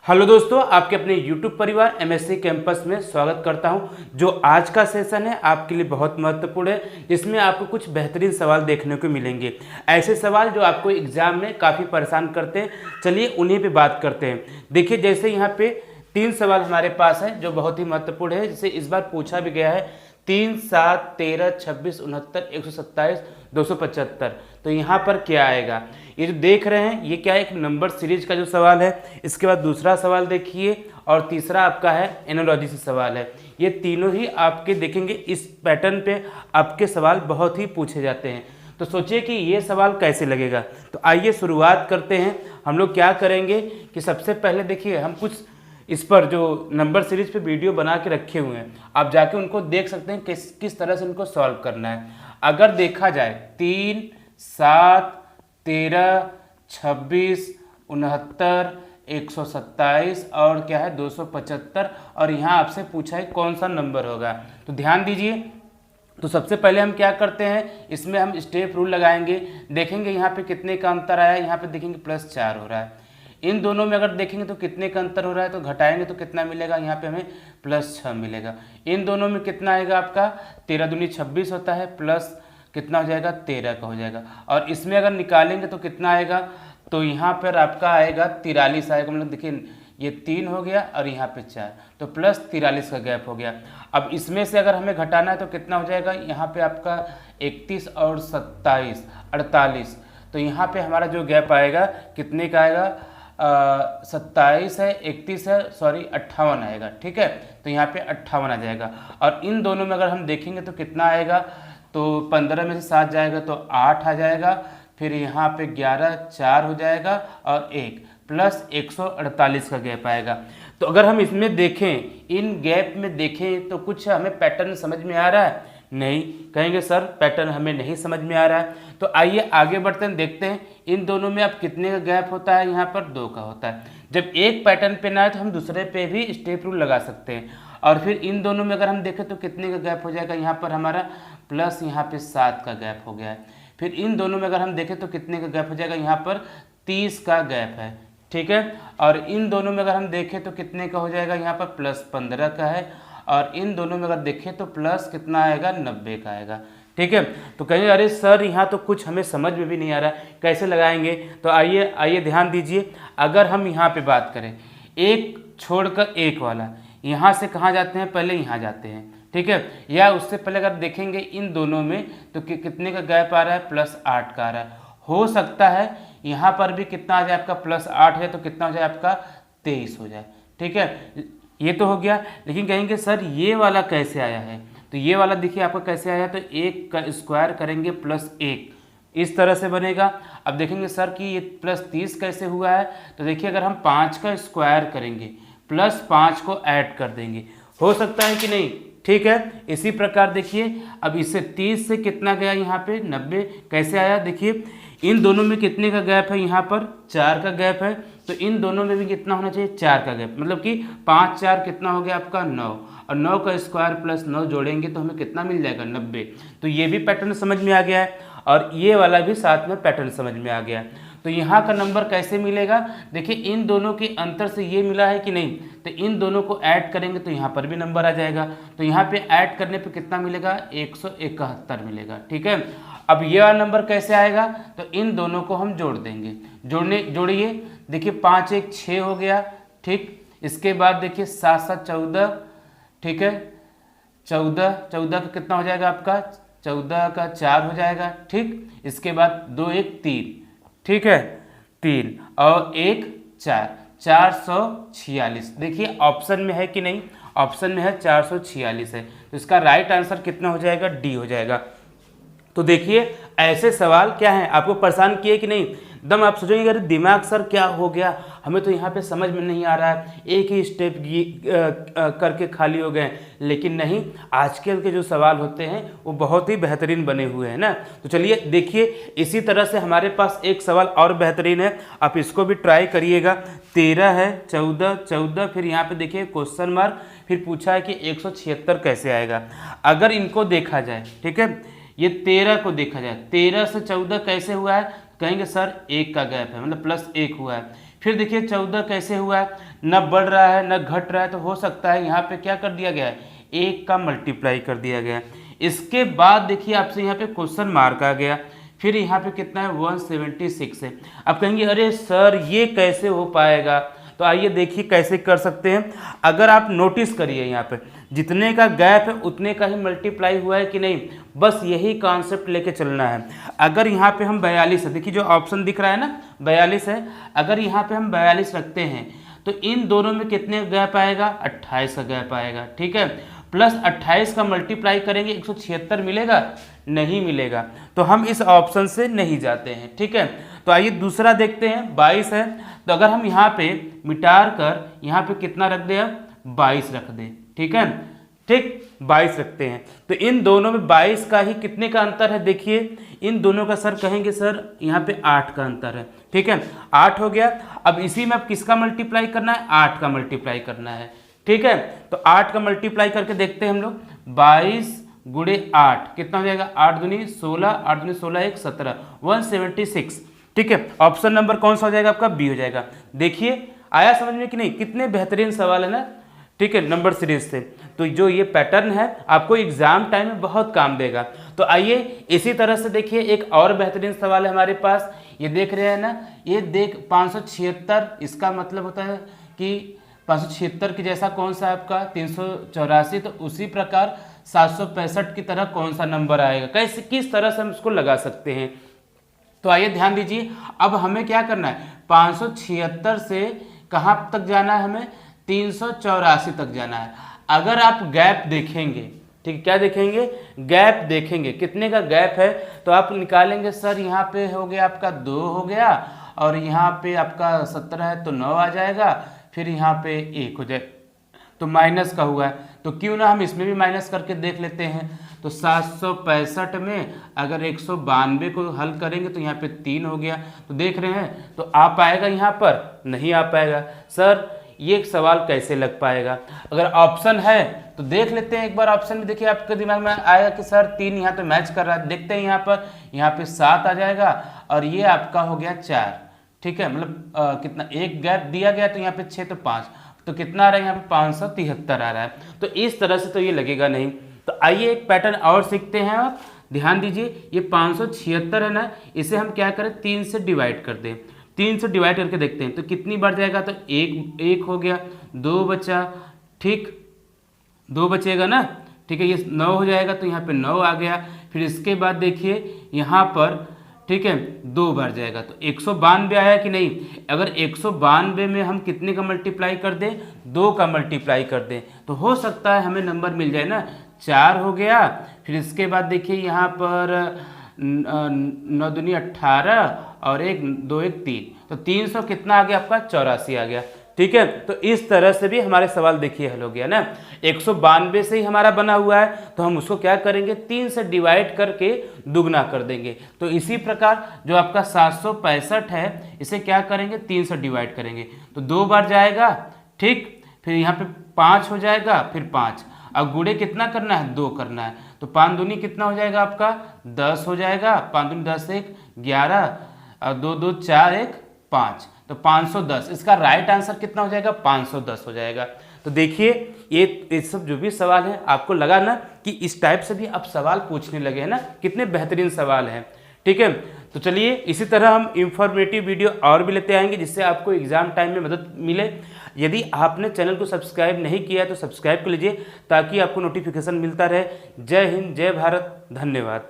Hello दोस्तों, आपके अपने YouTube परिवार MSc कैंपस में स्वागत करता हूं। जो आज का सेशन है आपके लिए बहुत महत्वपूर्ण है, जिसमें आपको कुछ बेहतरीन सवाल देखने को मिलेंगे। ऐसे सवाल जो आपको एग्जाम में काफ़ी परेशान करते हैं, चलिए उन्हीं पे बात करते हैं। देखिए, जैसे यहाँ पे 3 सवाल हमारे पास है जो बहुत ही महत्वपूर्ण है, जिसे इस बार पूछा भी गया है। 3, 7, 13, 26, 69, 127, 275। तो यहाँ पर क्या आएगा? ये जो देख रहे हैं ये क्या है, एक नंबर सीरीज का जो सवाल है। इसके बाद दूसरा सवाल देखिए, और तीसरा आपका है एनालॉजी से सवाल है। ये तीनों ही आपके देखेंगे इस पैटर्न पे आपके सवाल बहुत ही पूछे जाते हैं। तो सोचिए कि ये सवाल कैसे लगेगा। तो आइए शुरुआत करते हैं। हम लोग क्या करेंगे कि सबसे पहले देखिए, हम कुछ इस पर जो नंबर सीरीज पे वीडियो बना के रखे हुए हैं, आप जाके उनको देख सकते हैं किस तरह से उनको सॉल्व करना है। अगर देखा जाए 3, 7, 13, 26, 69, 127 और क्या है 275, और यहाँ आपसे पूछा है कौन सा नंबर होगा। तो ध्यान दीजिए। तो सबसे पहले हम क्या करते हैं, इसमें हम स्टेप रूल लगाएंगे। देखेंगे यहाँ पे कितने का अंतर आया है। यहाँ पे देखेंगे +4 हो रहा है। इन दोनों में अगर देखेंगे तो कितने का अंतर हो रहा है, तो घटाएंगे तो कितना मिलेगा, यहाँ पे हमें +6 मिलेगा। इन दोनों में कितना आएगा आपका, 13 दूनी 26 होता है, प्लस कितना हो जाएगा 13 का हो जाएगा। और इसमें अगर निकालेंगे तो कितना आएगा, तो यहाँ पर आपका आएगा 43 आएगा। मतलब देखिए ये 3 हो गया और यहाँ पे 4, तो +43 का गैप हो गया। अब इसमें से अगर हमें घटाना है तो कितना हो जाएगा, यहाँ पे आपका 31 और 27 48। तो यहाँ पे हमारा जो गैप आएगा कितने का आएगा, 27 है, 31 है, सॉरी 58 आएगा। ठीक है, तो यहाँ पे 58 आ जाएगा। और इन दोनों में अगर हम देखेंगे तो कितना आएगा, तो 15 में से 7 जाएगा तो 8 आ जाएगा। फिर यहाँ पे 11, 4 हो जाएगा और 1 प्लस 148 का गैप आएगा। तो अगर हम इसमें देखें, इन गैप में देखें, तो कुछ हमें पैटर्न समझ में आ रहा है? नहीं, कहेंगे सर पैटर्न हमें नहीं समझ में आ रहा है। तो आइए आगे बढ़ते हैं, देखते हैं इन दोनों में अब कितने का गैप होता है। यहाँ पर 2 का होता है। जब एक पैटर्न पे ना आए तो हम दूसरे पे भी स्टेप रूल लगा सकते हैं। और फिर इन दोनों में अगर हम देखें तो कितने का गैप हो जाएगा, यहाँ पर हमारा प्लस यहाँ पे 7 का गैप हो गया है। फिर इन दोनों में अगर हम देखें तो कितने का गैप हो जाएगा, यहाँ पर 30 का गैप है। ठीक है, और इन दोनों में अगर हम देखें तो कितने का हो जाएगा, यहाँ पर +15 का है। और इन दोनों में अगर देखें तो प्लस कितना आएगा, 90 का आएगा। ठीक है, तो कहेंगे अरे सर यहाँ तो कुछ हमें समझ में भी नहीं आ रहा है, कैसे लगाएंगे। तो आइए ध्यान दीजिए। अगर हम यहाँ पे बात करें, एक छोड़कर एक वाला, यहाँ से कहाँ जाते हैं, पहले यहाँ जाते हैं। ठीक है, या उससे पहले अगर देखेंगे इन दोनों में तो कितने का गैप आ रहा है, +8 का आ रहा है। हो सकता है यहाँ पर भी कितना आ जाए आपका, +8 है तो कितना हो जाए आपका 23 हो जाए। ठीक है, ये तो हो गया। लेकिन कहेंगे सर ये वाला कैसे आया है, तो ये वाला देखिए आपका कैसे आया, तो 1 का स्क्वायर करेंगे +1, इस तरह से बनेगा। अब देखेंगे सर कि ये +30 कैसे हुआ है, तो देखिए अगर हम 5 का स्क्वायर करेंगे +5 को ऐड कर देंगे, हो सकता है कि नहीं। ठीक है, इसी प्रकार देखिए अब इससे 30 से कितना गया, यहाँ पे 90 कैसे आया। देखिए इन दोनों में कितने का गैप है, यहाँ पर 4 का गैप है। तो इन दोनों में भी कितना होना चाहिए, 4 का गैप। मतलब कि 5, 4 कितना हो गया आपका 9, और 9 का स्क्वायर +9 जोड़ेंगे तो हमें कितना मिल जाएगा, 90। तो ये भी पैटर्न समझ में आ गया है, और ये वाला भी साथ में पैटर्न समझ में आ गया। तो यहाँ का नंबर कैसे मिलेगा, देखिए इन दोनों के अंतर से ये मिला है कि नहीं, तो इन दोनों को ऐड करेंगे तो यहाँ पर भी नंबर आ जाएगा। तो यहाँ पे ऐड करने पे कितना मिलेगा, 171 मिलेगा। ठीक है, अब ये वाला नंबर कैसे आएगा, तो इन दोनों को हम जोड़ देंगे। जोड़िए, देखिए 5, 1, 6 हो गया। ठीक, इसके बाद देखिए 7, 7, 14। ठीक है, 14 का कितना हो जाएगा आपका, 14 का 4 हो जाएगा। ठीक, इसके बाद 2, 1, 3। ठीक है, 3 और 1, 4, 446। देखिए ऑप्शन में है कि नहीं, ऑप्शन में है 446 है। तो इसका राइट आंसर कितना हो जाएगा, डी हो जाएगा। तो देखिए ऐसे सवाल क्या हैं, आपको परेशान किए कि नहीं। एकदम आप सोचेंगे अरे दिमाग सर क्या हो गया, हमें तो यहाँ पे समझ में नहीं आ रहा है, एक ही स्टेप करके खाली हो गए। लेकिन नहीं, आजकल के जो सवाल होते हैं वो बहुत ही बेहतरीन बने हुए हैं ना। तो चलिए देखिए, इसी तरह से हमारे पास एक सवाल और बेहतरीन है, आप इसको भी ट्राई करिएगा। 13 है, 14, फिर यहाँ पे देखिए क्वेश्चन मार्क, फिर पूछा है कि 176 कैसे आएगा। अगर इनको देखा जाए, ठीक है, ये 13 को देखा जाए, 13 से 14 कैसे हुआ है, कहेंगे सर 1 का गैप है, मतलब +1 हुआ है। फिर देखिए 14 कैसे हुआ है, न बढ़ रहा है न घट रहा है, तो हो सकता है यहाँ पे क्या कर दिया गया है, 1 का मल्टीप्लाई कर दिया गया है। इसके बाद देखिए आपसे यहाँ पे क्वेश्चन मार्क आ गया, फिर यहाँ पे कितना है 176 है। अब कहेंगे अरे सर ये कैसे हो पाएगा, तो आइए देखिए कैसे कर सकते हैं। अगर आप नोटिस करिए यहाँ पे जितने का गैप है उतने का ही मल्टीप्लाई हुआ है कि नहीं, बस यही कॉन्सेप्ट लेके चलना है। अगर यहाँ पे हम 42 है, देखिए जो ऑप्शन दिख रहा है ना 42 है, अगर यहाँ पे हम 42 रखते हैं तो इन दोनों में कितने गैप आएगा, 28 का गैप आएगा, ठीक है। प्लस 28 का मल्टीप्लाई करेंगे 176 मिलेगा, नहीं मिलेगा, तो हम इस ऑप्शन से नहीं जाते हैं, ठीक है। तो आइए दूसरा देखते हैं, 22 है, तो अगर हम यहाँ पे मिटार कर यहाँ पे कितना रख दें, 22 रख दें, ठीक है, ठीक 22 रखते हैं। तो इन दोनों में 22 का ही कितने का अंतर है, देखिए इन दोनों का सर कहेंगे सर यहाँ पे 8 का अंतर है, ठीक है, 8 हो गया। अब इसी में अब किसका मल्टीप्लाई करना है, 8 का मल्टीप्लाई करना है, ठीक है। तो 8 का मल्टीप्लाई करके देखते हैं हम लोग, 22 गुणे 8 कितना हो जाएगा, 8 दूनी 16, 8 दूनी 16 1 17, 176, ठीक है। ऑप्शन नंबर कौन सा हो जाएगा आपका, बी हो जाएगा। देखिए आया समझ में कि नहीं, कितने बेहतरीन सवाल है ना, ठीक है, नंबर सीरीज से। तो जो ये पैटर्न है आपको एग्जाम टाइम में बहुत काम देगा। तो आइए इसी तरह से देखिए एक और बेहतरीन सवाल है हमारे पास, ये देख रहे हैं ना, ये देख 576, इसका मतलब होता है कि 576 के जैसा कौन सा है आपका 384, तो उसी प्रकार 765 की तरह कौन सा नंबर आएगा, कैसे किस तरह से हम इसको लगा सकते हैं। तो आइए ध्यान दीजिए, अब हमें क्या करना है, 576 से कहाँ तक जाना है, हमें 384 तक जाना है। अगर आप गैप देखेंगे, ठीक है, क्या देखेंगे, गैप देखेंगे, कितने का गैप है, तो आप निकालेंगे सर यहाँ पे हो गया आपका 2 हो गया, और यहाँ पे आपका 17 है तो 9 आ जाएगा, फिर यहाँ पे 1 हो जाए, तो माइनस का हुआ है, तो क्यों ना हम इसमें भी माइनस करके देख लेते हैं। तो 765 में अगर 192 को हल करेंगे तो यहाँ पे 3 हो गया, तो देख रहे हैं, तो आ पाएगा यहाँ पर, नहीं आ पाएगा। सर ये एक सवाल कैसे लग पाएगा, अगर ऑप्शन है तो देख लेते हैं एक बार, ऑप्शन में देखिए आपके दिमाग में आएगा कि सर 3 यहाँ तो मैच कर रहा है, देखते हैं यहाँ पे 7 आ जाएगा, और ये आपका हो गया 4, ठीक है, मतलब कितना, एक गैप दिया गया तो यहाँ पे 6 तो 5, तो कितना आ रहा है यहाँ पे 573 आ रहा है। तो इस तरह से तो ये लगेगा नहीं। तो आइए एक पैटर्न और सीखते हैं, आप ध्यान दीजिए, ये 576 है ना, इसे हम क्या करें, 3 से डिवाइड कर दें, 3 से डिवाइड करके देखते हैं तो कितनी बढ़ जाएगा, तो एक हो गया, 2 बचा, ठीक 2 बचेगा ना, ठीक है, ये 9 हो जाएगा, तो यहाँ पे 9 आ गया। फिर इसके बाद देखिए यहाँ पर, ठीक है, 2 बार जाएगा, तो 192 आया कि नहीं। अगर 192 में हम कितने का मल्टीप्लाई कर दें, 2 का मल्टीप्लाई कर दें, तो हो सकता है हमें नंबर मिल जाए ना, 4 हो गया। फिर इसके बाद देखिए यहाँ पर 9 दूनी 18 और 1 2 1 3, तो 300 कितना आ गया आपका, 84 आ गया, ठीक है। तो इस तरह से भी हमारे सवाल देखिए हल हो गया ना, 192 से ही हमारा बना हुआ है, तो हम उसको क्या करेंगे, 3 से डिवाइड करके दुगना कर देंगे। तो इसी प्रकार जो आपका 765 है, इसे क्या करेंगे, 3 से डिवाइड करेंगे, तो 2 बार जाएगा, ठीक, फिर यहाँ पे 5 हो जाएगा, फिर 5, अब गुणे कितना करना है, 2 करना है, तो 5 दूनी कितना हो जाएगा आपका, 10 हो जाएगा, 5 दूनी 10 1 11, और 2 2 4 1 5, तो 510, इसका राइट आंसर कितना हो जाएगा, 510 हो जाएगा। तो देखिए ये सब जो भी सवाल है, आपको लगा ना कि इस टाइप से भी आप सवाल पूछने लगे हैं ना, कितने बेहतरीन सवाल हैं, ठीक है। तो चलिए इसी तरह हम इंफॉर्मेटिव वीडियो और भी लेते आएंगे, जिससे आपको एग्जाम टाइम में मदद मिले। यदि आपने चैनल को सब्सक्राइब नहीं किया है तो सब्सक्राइब कर लीजिए, ताकि आपको नोटिफिकेशन मिलता रहे। जय हिंद, जय भारत, धन्यवाद।